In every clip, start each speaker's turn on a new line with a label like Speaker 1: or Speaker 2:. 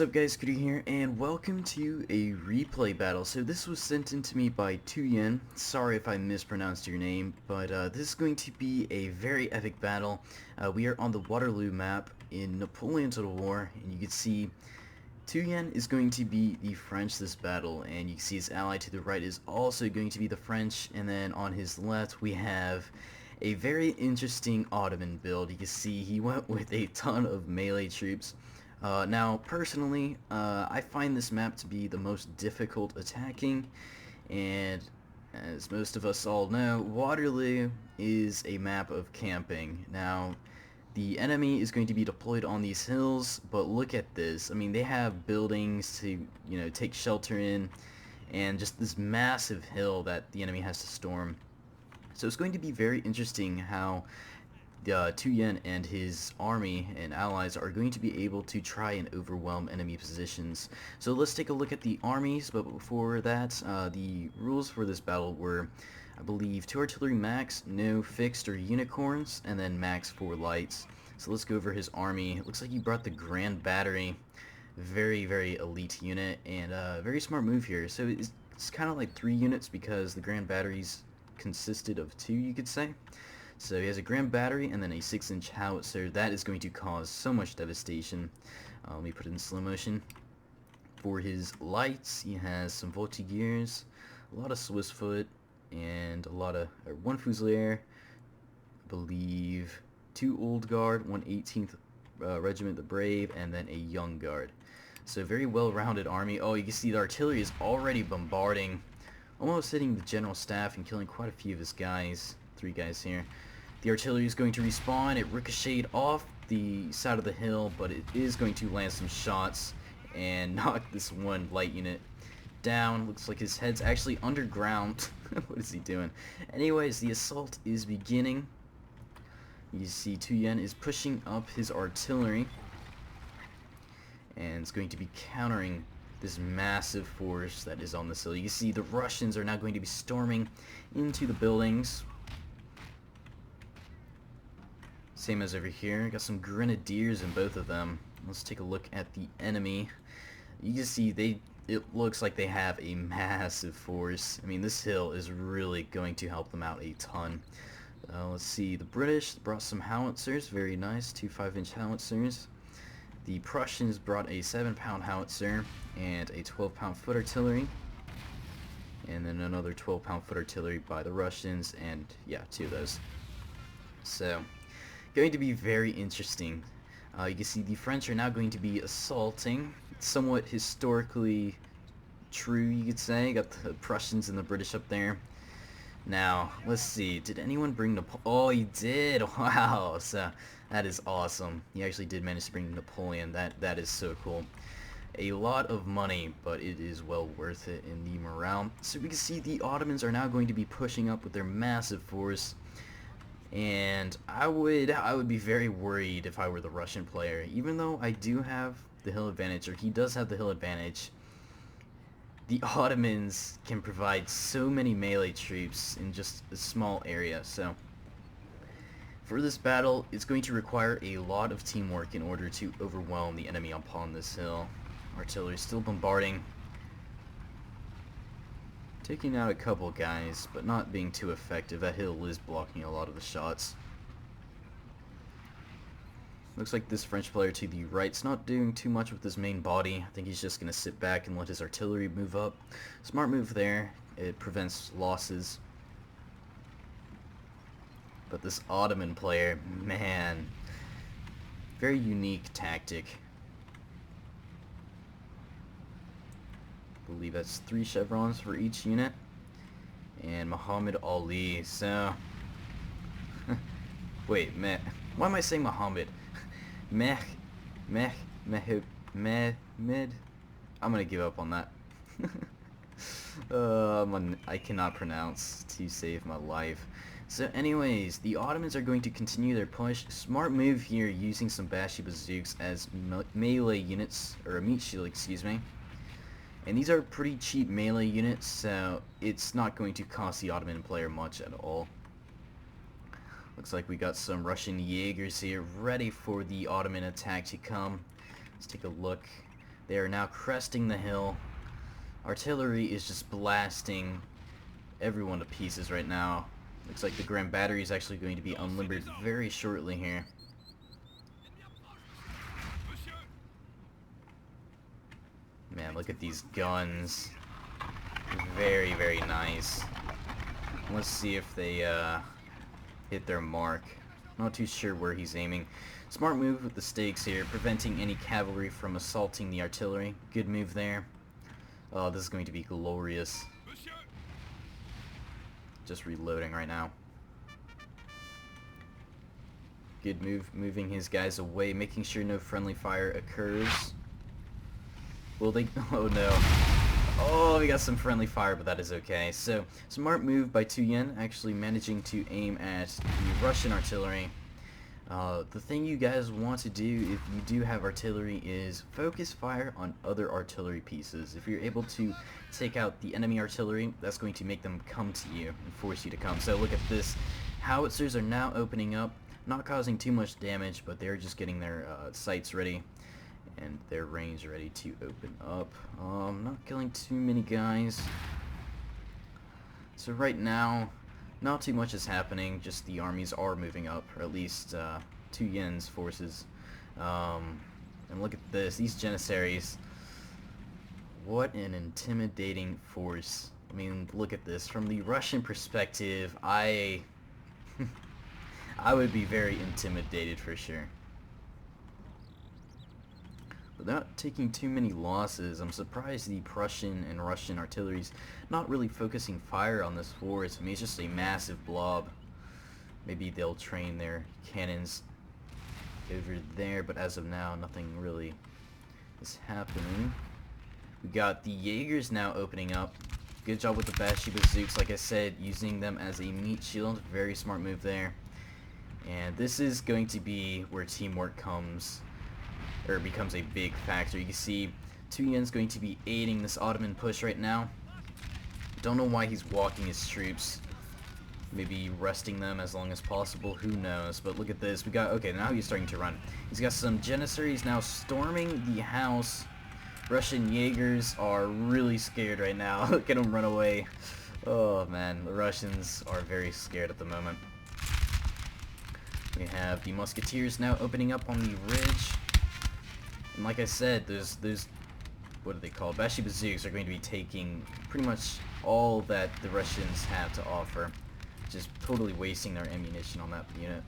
Speaker 1: is up guys, Cody here, and welcome to a replay battle. So this was sent in to me by 2yen. Sorry if I mispronounced your name, but this is going to be a very epic battle. We are on the Waterloo map in Napoleon's War, and you can see 2yen is going to be the French this battle, and you can see his ally to the right is also going to be the French, and then on his left we have a very interesting Ottoman build. You can see he went with a ton of melee troops. Now, personally, I find this map to be the most difficult attacking, and as most of us all know, Waterloo is a map of camping. Now, the enemy is going to be deployed on these hills, but look at this. I mean, they have buildings to, take shelter in, and just this massive hill that the enemy has to storm. So it's going to be very interesting how 2yen and his army and allies are going to be able to try and overwhelm enemy positions. So let's take a look at the armies, but before that, the rules for this battle were, I believe, 2 artillery max, no fixed or unicorns, and then max 4 lights. So let's go over his army. It looks like he brought the Grand Battery, very, very elite unit, and very smart move here. So it's kind of like 3 units because the Grand Batteries consisted of 2, you could say. So he has a Grand Battery and then a 6-inch howitzer. That is going to cause so much devastation. Let me put it in slow motion. For his lights, he has some Voltigeurs, a lot of Swiss foot, and a lot of 1 Fusilier, I believe 2 Old Guard, 1 18th Regiment the Brave, and then a Young Guard. So very well-rounded army. Oh, you can see the artillery is already bombarding, almost hitting the general staff and killing quite a few of his guys. 3 guys here. The artillery is going to respawn. It ricocheted off the side of the hill, but it is going to land some shots and knock this one light unit down. Looks like his head's actually underground. What is he doing? Anyways, the assault is beginning. You see 2yen is pushing up his artillery, and it's going to be countering this massive force that is on this hill. You can see the Russians are now going to be storming into the buildings. Same as over here. Got some grenadiers in both of them. Let's take a look at the enemy. You can see it looks like they have a massive force. I mean, this hill is really going to help them out a ton. Let's see. The British brought some howitzers. Very nice. 2 5-inch howitzers. The Prussians brought a 7-pound howitzer and a 12-pound foot artillery. And then another 12-pound foot artillery by the Russians, and yeah, 2 of those. So, going to be very interesting. You can see the French are now going to be assaulting. It's somewhat historically true, you could say. Got the Prussians and the British up there. Now, let's see. Did anyone bring Napoleon? Oh, he did! Wow! So, that is awesome. He actually did manage to bring Napoleon. That is so cool. A lot of money, but it is well worth it in the morale. So we can see the Ottomans are now going to be pushing up with their massive force. And I would be very worried if I were the Russian player. Even though I do have the hill advantage, or he does have the hill advantage, the Ottomans can provide so many melee troops in just a small area. So for this battle, it's going to require a lot of teamwork in order to overwhelm the enemy upon this hill. Artillery still bombarding. Taking out a couple guys, but not being too effective. That hill is blocking a lot of the shots. Looks like this French player to the right's not doing too much with his main body. I think he's just going to sit back and let his artillery move up. Smart move there. It prevents losses. But this Ottoman player, man, very unique tactic. I believe that's 3 chevrons for each unit. And Muhammad Ali. So, wait, why am I saying Muhammad? Mehmed. I'm gonna give up on that. I cannot pronounce to save my life. So anyways, the Ottomans are going to continue their push. Smart move here, using some Bashi bazooks as melee units, or a meat shield, excuse me. And these are pretty cheap melee units, so it's not going to cost the Ottoman player much at all. Looks like we got some Russian Jaegers here ready for the Ottoman attack to come. Let's take a look. They are now cresting the hill. Artillery is just blasting everyone to pieces right now. Looks like the Grand Battery is actually going to be unlimbered very shortly here. Man, look at these guns. Very, very nice. Let's see if they hit their mark. Not too sure where he's aiming. Smart move with the stakes here, preventing any cavalry from assaulting the artillery. Good move there. Oh, this is going to be glorious. Just reloading right now. Good move, moving his guys away, making sure no friendly fire occurs. Will they? Oh no. Oh, we got some friendly fire, but that is okay. So, smart move by Tuyen, actually managing to aim at the Russian artillery. The thing you guys want to do if you do have artillery is focus fire on other artillery pieces. If you're able to take out the enemy artillery, that's going to make them come to you and force you to come. So look at this. Howitzers are now opening up, not causing too much damage, but they're just getting their sights ready and their range ready to open up. Not killing too many guys. So right now, not too much is happening, just the armies are moving up, or at least Tuyen's forces. And look at this, these Janissaries. What an intimidating force. I mean, look at this. From the Russian perspective, I would be very intimidated for sure. Without taking too many losses, I'm surprised the Prussian and Russian artillery's not really focusing fire on this force. I mean, it's just a massive blob. Maybe they'll train their cannons over there, but as of now, nothing really is happening. We got the Jaegers now opening up. Good job with the Bashi Bazooks, like I said, using them as a meat shield. Very smart move there. And this is going to be where teamwork becomes a big factor. You can see Tuyen's going to be aiding this Ottoman push right now. Don't know why he's walking his troops. Maybe resting them as long as possible, who knows. But look at this, we got, okay, now he's starting to run. He's got some Janissaries now storming the house. Russian Jaegers are really scared right now. Look at them run away. Oh man, the Russians are very scared at the moment. We have the Musketeers now opening up on the ridge. And like I said, those what are they called? Bashi Bazooks are going to be taking pretty much all that the Russians have to offer. Just totally wasting their ammunition on that unit.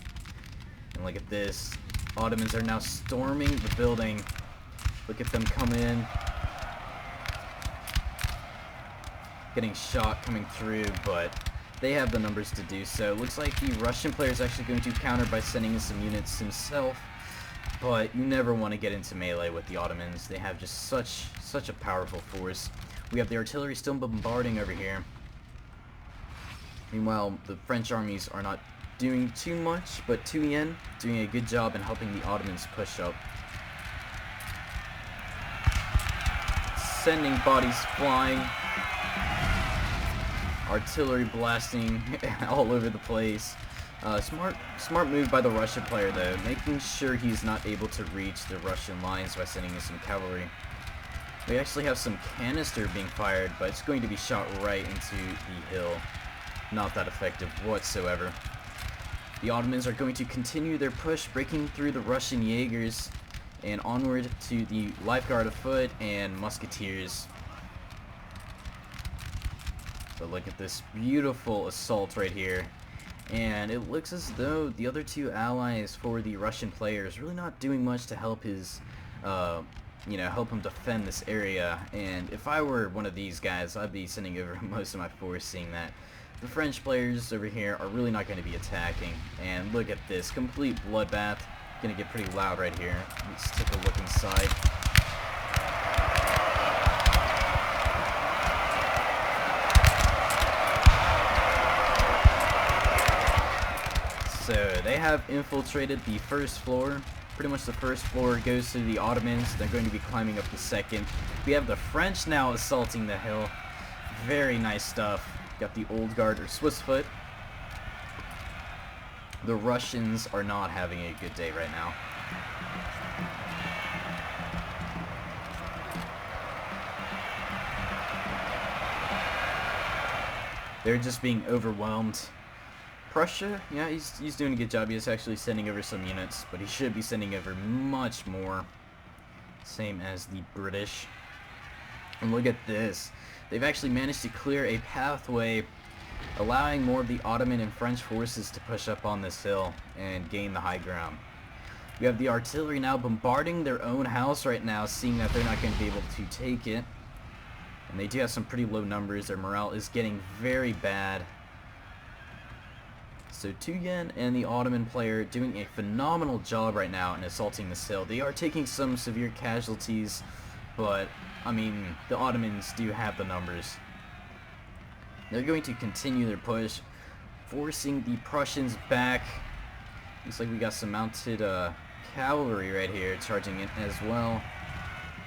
Speaker 1: And look at this. Ottomans are now storming the building. Look at them come in. Getting shot coming through, but they have the numbers to do so. Looks like the Russian player is actually going to counter by sending in some units himself. But you never want to get into melee with the Ottomans. They have just such a powerful force. We have the artillery still bombarding over here. Meanwhile, the French armies are not doing too much, but Tuyen doing a good job in helping the Ottomans push up. Sending bodies flying. Artillery blasting all over the place. Smart move by the Russian player though, making sure he's not able to reach the Russian lines by sending in some cavalry. We actually have some canister being fired, but it's going to be shot right into the hill. Not that effective whatsoever. The Ottomans are going to continue their push, breaking through the Russian Jaegers and onward to the Life Guard afoot and Musketeers. But look at this beautiful assault right here. And it looks as though the other two allies for the Russian player is really not doing much to help his, help him defend this area. And if I were one of these guys, I'd be sending over most of my force, seeing that the French players over here are really not going to be attacking. And look at this, complete bloodbath. Gonna get pretty loud right here. Let's take a look inside. So they have infiltrated the first floor. Pretty much the first floor goes to the Ottomans. They're going to be climbing up the second. We have the French now assaulting the hill. Very nice stuff. Got the Old Guard or Swiss foot. The Russians are not having a good day right now. They're just being overwhelmed. Prussia, yeah, he's doing a good job. He's actually sending over some units, but he should be sending over much more. Same as the British. And look at this. They've actually managed to clear a pathway, allowing more of the Ottoman and French forces to push up on this hill and gain the high ground. We have the artillery now bombarding their own house right now, seeing that they're not going to be able to take it. And they do have some pretty low numbers. Their morale is getting very bad. So Tuyen and the Ottoman player doing a phenomenal job right now in assaulting this hill. They are taking some severe casualties, but I mean, the Ottomans do have the numbers. They're going to continue their push, forcing the Prussians back. Looks like we got some mounted cavalry right here charging in as well.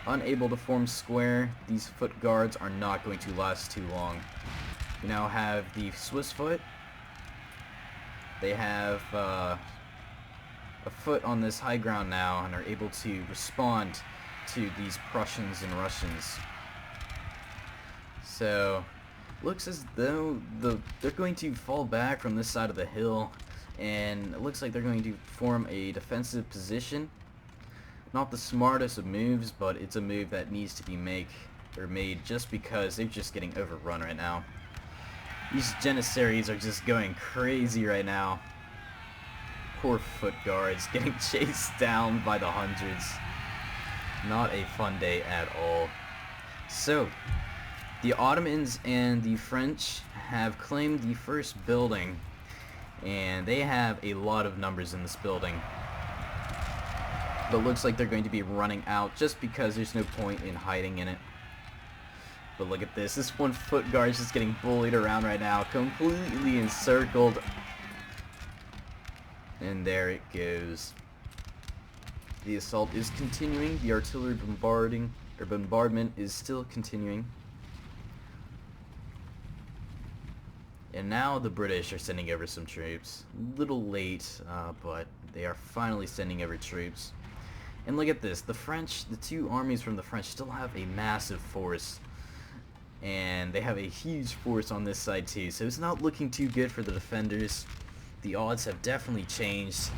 Speaker 1: Unable to form square, these foot guards are not going to last too long. We now have the Swiss foot. They have a foot on this high ground now and are able to respond to these Prussians and Russians. So, looks as though they're going to fall back from this side of the hill, and it looks like they're going to form a defensive position. Not the smartest of moves, but it's a move that needs to be made just because they're just getting overrun right now. These Janissaries are just going crazy right now. Poor foot guards getting chased down by the hundreds. Not a fun day at all. So, the Ottomans and the French have claimed the first building, and they have a lot of numbers in this building. But looks like they're going to be running out just because there's no point in hiding in it. But look at this. This one foot guard is just getting bullied around right now. Completely encircled. And there it goes. The assault is continuing. The artillery bombardment is still continuing. And now the British are sending over some troops. A little late, but they are finally sending over troops. And look at this. The French, the two armies from the French still have a massive force. And they have a huge force on this side too, so it's not looking too good for the defenders. The odds have definitely changed.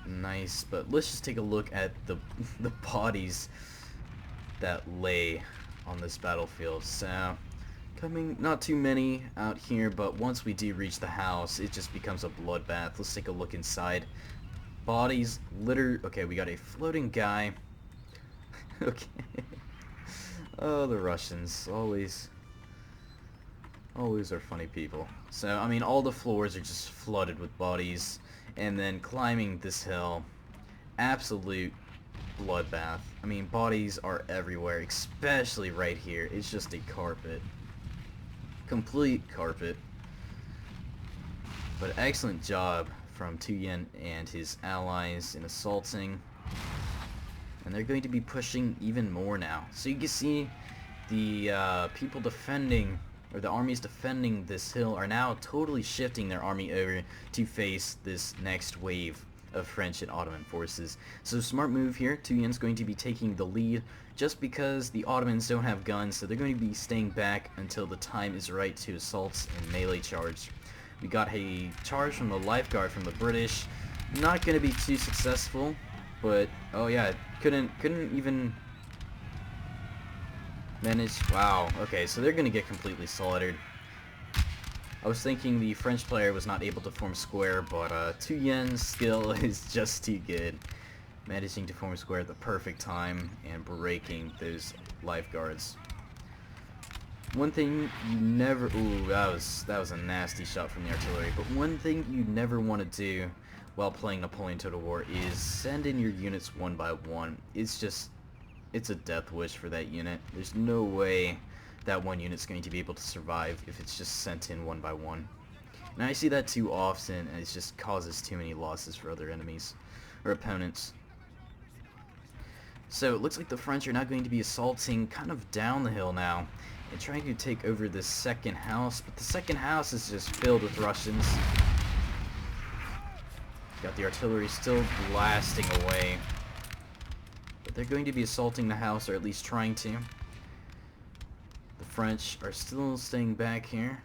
Speaker 1: Nice, but let's just take a look at the bodies that lay on this battlefield. So, not too many out here, but once we do reach the house, it just becomes a bloodbath. Let's take a look inside. Bodies littered. Okay, we got a floating guy. Okay. Oh, the Russians. Always are funny people. So, I mean, all the floors are just flooded with bodies. And then climbing this hill, absolute bloodbath. I mean, bodies are everywhere, especially right here. It's just a carpet. Complete carpet. But excellent job from Tuyen and his allies in assaulting. And they're going to be pushing even more now. So you can see the people defending, or the armies defending this hill are now totally shifting their army over to face this next wave of French and Ottoman forces. So smart move here. Tuyen's going to be taking the lead just because the Ottomans don't have guns, so they're going to be staying back until the time is right to assault and melee charge. We got a charge from the Lifeguard from the British. Not going to be too successful. But, oh yeah, couldn't even manage. Wow, okay, so they're going to get completely slaughtered. I was thinking the French player was not able to form square, but Tuyen's skill is just too good. Managing to form square at the perfect time and breaking those Lifeguards. One thing you never... Ooh, that was a nasty shot from the artillery. But one thing you never want to do while playing Napoleon Total War is send in your units one by one. It's a death wish for that unit. There's no way that one unit's going to be able to survive if it's just sent in one by one. And I see that too often, and it just causes too many losses for other enemies or opponents. So it looks like the French are now going to be assaulting kind of down the hill now and trying to take over this second house, but the second house is just filled with Russians. Got the artillery still blasting away. But they're going to be assaulting the house, or at least trying to. The French are still staying back here.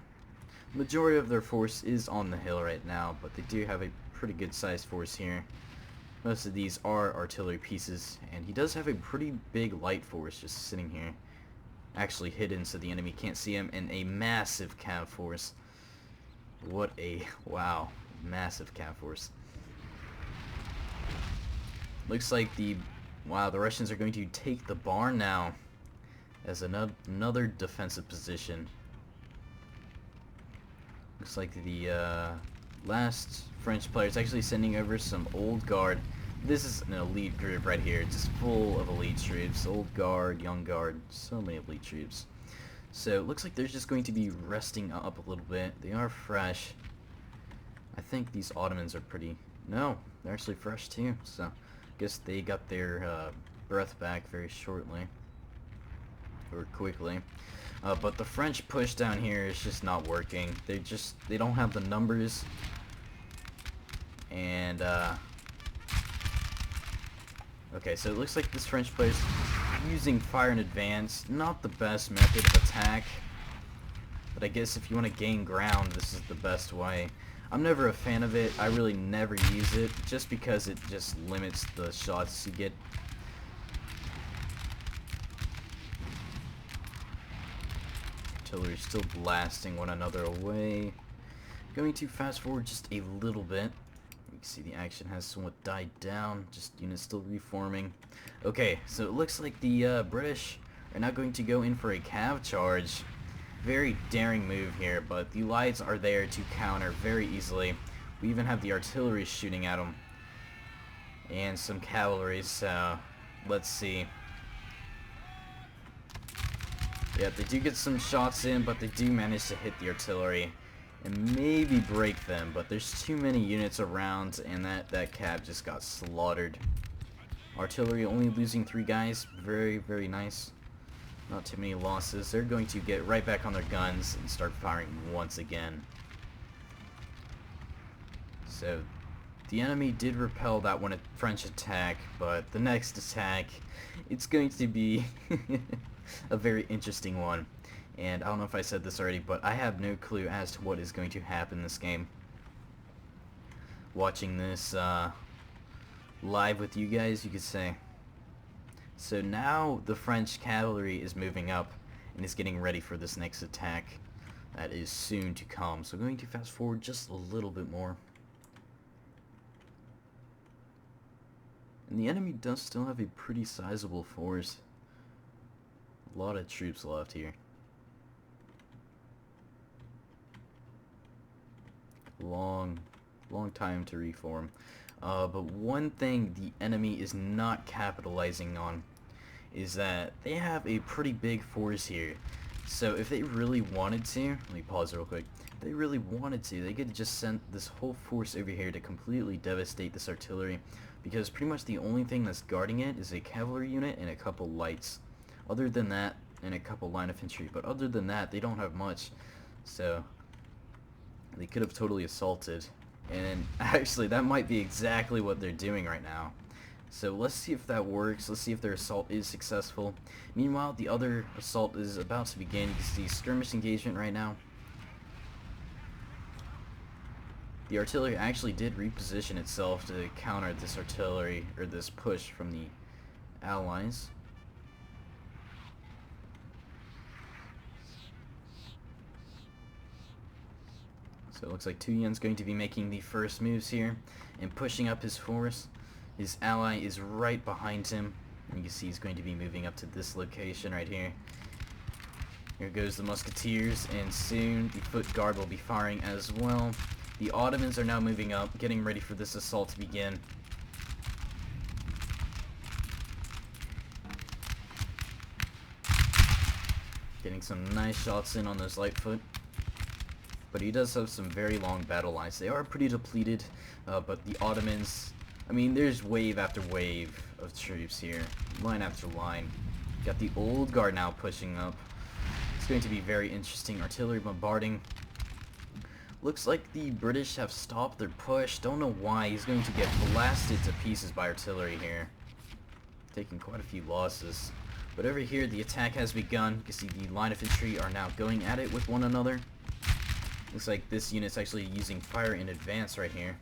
Speaker 1: Majority of their force is on the hill right now, but they do have a pretty good sized force here. Most of these are artillery pieces, and he does have a pretty big light force just sitting here, actually hidden so the enemy can't see him, and a massive cav force. What a, wow, massive cav force. Looks like the Russians are going to take the barn now as another defensive position. Looks like the last French player is actually sending over some old guard. This is an elite group right here, just full of elite troops. Old guard, young guard, so many elite troops. So it looks like they're just going to be resting up a little bit. They are fresh. I think these Ottomans are pretty... No, they're actually fresh too. So I guess they got their breath back very shortly. Or quickly. But the French push down here is just not working. They don't have the numbers. And, okay, so it looks like this French player's using fire in advance. Not the best method of attack. But I guess if you want to gain ground, this is the best way. I'm never a fan of it. I really never use it, just because it just limits the shots you get. Artillery still blasting one another away. Going to fast forward just a little bit. You can see the action has somewhat died down, just units still reforming. Okay, so it looks like the British are now going to go in for a cav charge. Very daring move here, but the lights are there to counter very easily. We even have the artillery shooting at them. And some cavalry, so let's see. Yeah, they do get some shots in, but they do manage to hit the artillery and maybe break them, but there's too many units around, and that cav just got slaughtered. Artillery only losing 3 guys. Very, very nice. Not too many losses. They're going to get right back on their guns and start firing once again. So the enemy did repel that one French attack, but the next attack, it's going to be a very interesting one. And I don't know if I said this already, but I have no clue as to what is going to happen in this game. Watching this live with you guys, you could say. So now the French cavalry is moving up and is getting ready for this next attack that is soon to come. So I'm going to fast forward just a little bit more. And the enemy does still have a pretty sizable force. A lot of troops left here. Long time to reform. But one thing the enemy is not capitalizing on is that they have a pretty big force here. So if they really wanted to, let me pause real quick. If they really wanted to, they could just send this whole force over here to completely devastate this artillery, because pretty much the only thing that's guarding it is a cavalry unit and a couple lights. Other than that, and a couple line infantry, but other than that, they don't have much. So they could have totally assaulted, and actually that might be exactly what they're doing right now. So let's see if that works. Let's see if their assault is successful. Meanwhile, the other assault is about to begin. You can see skirmish engagement right now. The artillery actually did reposition itself to counter this artillery, or this push from the Allies. So it looks like Tuyen's going to be making the first moves here and pushing up his force. His ally is right behind him. And you can see he's going to be moving up to this location right here. Here goes the musketeers, and soon the foot guard will be firing as well. The Ottomans are now moving up, getting ready for this assault to begin. Getting some nice shots in on those light foot. But he does have some very long battle lines. They are pretty depleted, but the Ottomans, I mean, there's wave after wave of troops here, line after line. Got the old guard now pushing up. It's going to be very interesting. Artillery bombarding. Looks like the British have stopped their push. Don't know why. He's going to get blasted to pieces by artillery here. Taking quite a few losses. But over here, the attack has begun. You can see the line of infantry are now going at it with one another. Looks like this unit's actually using fire in advance right here.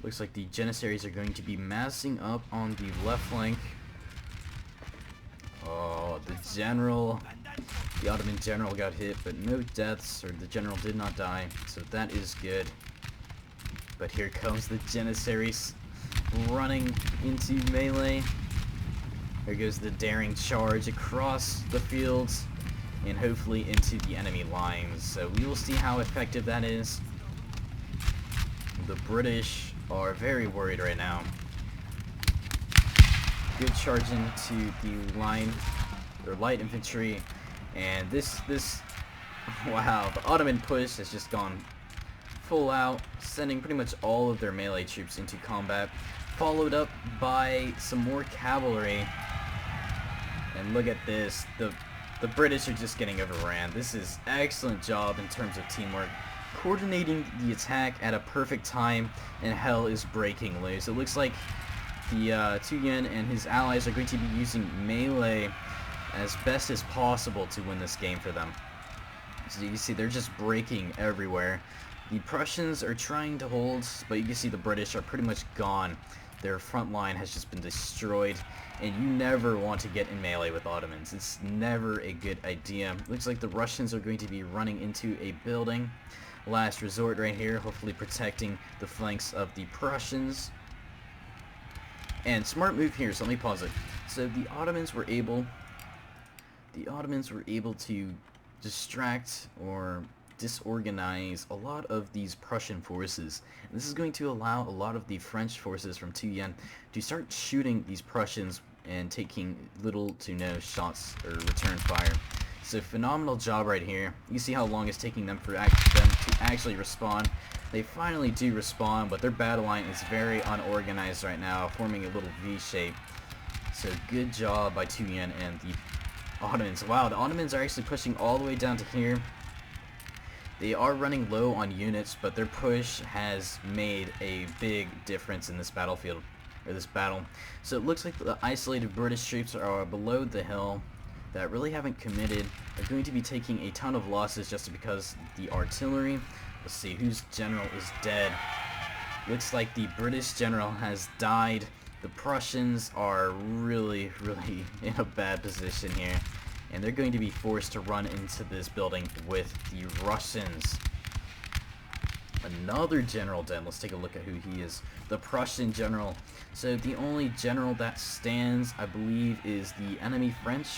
Speaker 1: Looks like the Janissaries are going to be massing up on the left flank. Oh, the Ottoman general got hit, but no deaths, or the general did not die, so that is good. But here comes the Janissaries running into melee. There goes the daring charge across the fields and hopefully into the enemy lines. So we will see how effective that is. The British are very worried right now. Good charge into the line, or light infantry, and this wow, the Ottoman push has just gone full out, sending pretty much all of their melee troops into combat, followed up by some more cavalry. And look at this, the British are just getting overran. This is excellent job in terms of teamwork, coordinating the attack at a perfect time, and hell is breaking loose. It looks like the Tuyen and his allies are going to be using melee as best as possible to win this game for them. So you can see they're just breaking everywhere. The Prussians are trying to hold, but you can see the British are pretty much gone. Their front line has just been destroyed, and you never want to get in melee with Ottomans. It's never a good idea. Looks like the Russians are going to be running into a building. Last resort right here, hopefully protecting the flanks of the Prussians. And smart move here, so let me pause it. So the Ottomans were able to distract or disorganize a lot of these Prussian forces. And this is going to allow a lot of the French forces from Tuyen to start shooting these Prussians and taking little to no shots or return fire. So phenomenal job right here. You see how long it's taking them for them to actually respond. They finally do respond, but their battle line is very unorganized right now, forming a little V shape. So good job by Tuyen and the Ottomans. Wow, the Ottomans are actually pushing all the way down to here. They are running low on units, but their push has made a big difference in this battlefield, or this battle. So it looks like the isolated British troops are below the hill that really haven't committed. Are going to be taking a ton of losses just because the artillery. Let's see whose general is dead. Looks like the British general has died. The Prussians are really in a bad position here, and they're going to be forced to run into this building with the Russians. Another general dead. Let's take a look at who he is. The Prussian general. So the only general that stands, I believe, is the enemy French.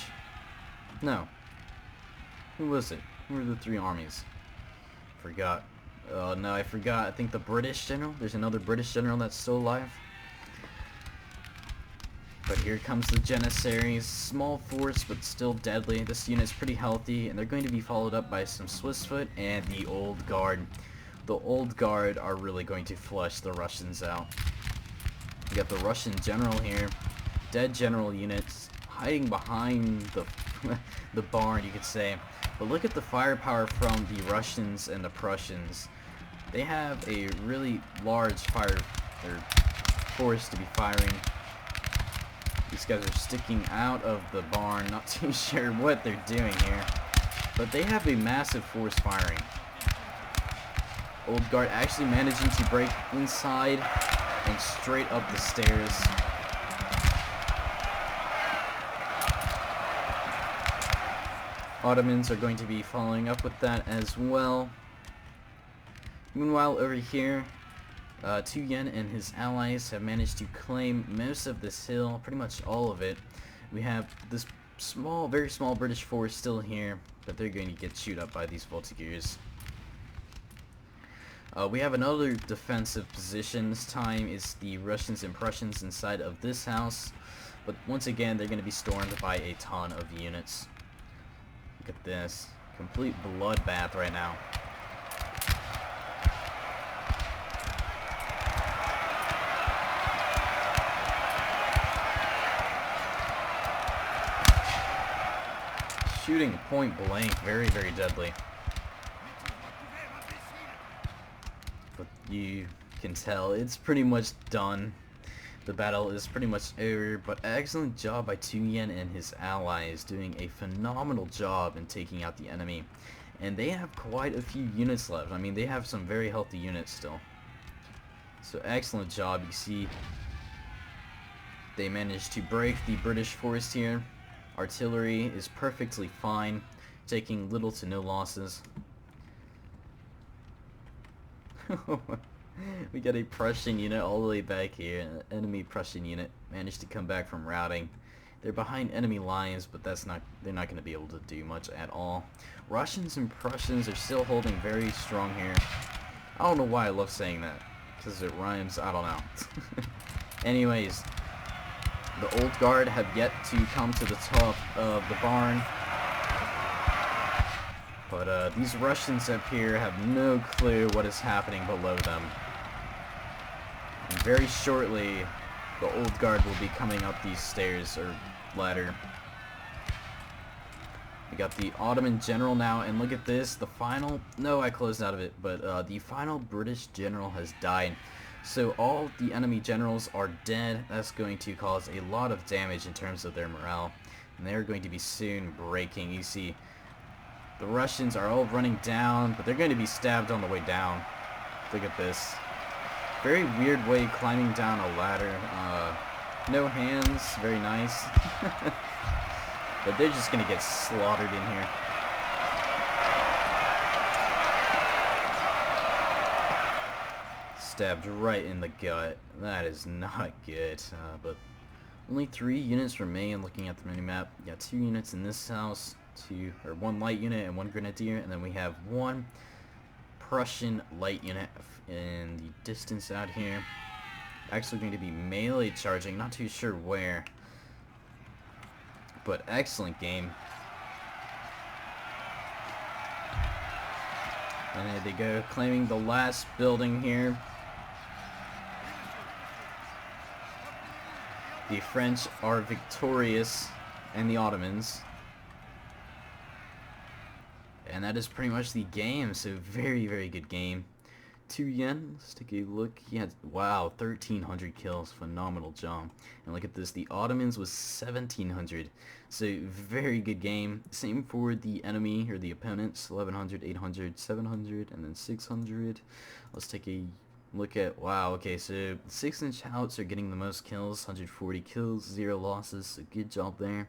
Speaker 1: No. Who was it? Who were the three armies? Forgot. Oh no, I forgot. I think the British general. There's another British general that's still alive. But here comes the Janissaries. Small force, but still deadly. This unit's pretty healthy, and they're going to be followed up by some Swissfoot and the Old Guard. The Old Guard are really going to flush the Russians out. You got the Russian general here. Dead general units hiding behind the barn, you could say. But look at the firepower from the Russians and the Prussians. They have a really large force to be firing. These guys are sticking out of the barn, not too sure what they're doing here. But they have a massive force firing. Old Guard actually managing to break inside and straight up the stairs. Ottomans are going to be following up with that as well. Meanwhile, over here, Tuyen and his allies have managed to claim most of this hill, pretty much all of it. We have this very small British force still here, but they're going to get chewed up by these Voltigeurs. We have another defensive position. This time it's the Russians and Prussians inside of this house, but once again they're going to be stormed by a ton of units. Look at this. Complete bloodbath right now. Shooting point blank, very deadly. But you can tell, it's pretty much done. The battle is pretty much over, but excellent job by Tuyen and his allies, doing a phenomenal job in taking out the enemy. And they have quite a few units left. I mean, they have some very healthy units still. So excellent job. You see, they managed to break the British force here. Artillery is perfectly fine, taking little to no losses. We got a Prussian unit all the way back here. An enemy Prussian unit managed to come back from routing. They're behind enemy lines, but they're not going to be able to do much at all. Russians and Prussians are still holding very strong here. I don't know why I love saying that, because it rhymes, I don't know. Anyways, the Old Guard have yet to come to the top of the barn. But these Russians up here have no clue what is happening below them. And very shortly, the Old Guard will be coming up these stairs, or ladder. We got the Ottoman general now, and look at this, the final, no, I closed out of it, but the final British general has died. So all the enemy generals are dead. That's going to cause a lot of damage in terms of their morale. And they're going to be soon breaking. You see, the Russians are all running down, but they're going to be stabbed on the way down. Look at this. Very weird way climbing down a ladder. No hands, very nice. But they're just going to get slaughtered in here. Stabbed right in the gut. That is not good. But only 3 units remain looking at the minimap. You got 2 units in this house, 1 light unit and 1 grenadier, and then we have 1 Prussian light unit in the distance out here. Actually going to be melee charging, not too sure where. But excellent game. And there they go, claiming the last building here. The French are victorious, and the Ottomans. And that is pretty much the game, so very, very good game. Tuyen, let's take a look. He had, wow, 1,300 kills, phenomenal job. And look at this, the Ottomans was 1,700, so very good game. Same for the enemy, or the opponents, 1,100, 800, 700, and then 600. Let's take a look at, wow, okay, so 6-inch Houts are getting the most kills, 140 kills, 0 losses, so good job there.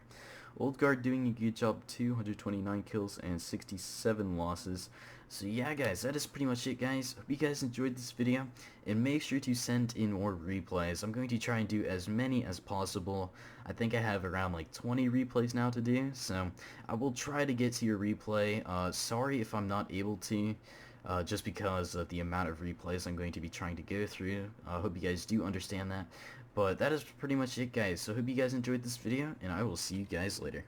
Speaker 1: Old Guard doing a good job too, 129 kills and 67 losses. So yeah guys, that is pretty much it guys. Hope you guys enjoyed this video, and make sure to send in more replays. I'm going to try and do as many as possible. I think I have around like 20 replays now to do, so I will try to get to your replay. Sorry if I'm not able to. Just because of the amount of replays I'm going to be trying to go through. I hope you guys do understand that. But that is pretty much it guys. So hope you guys enjoyed this video, and I will see you guys later.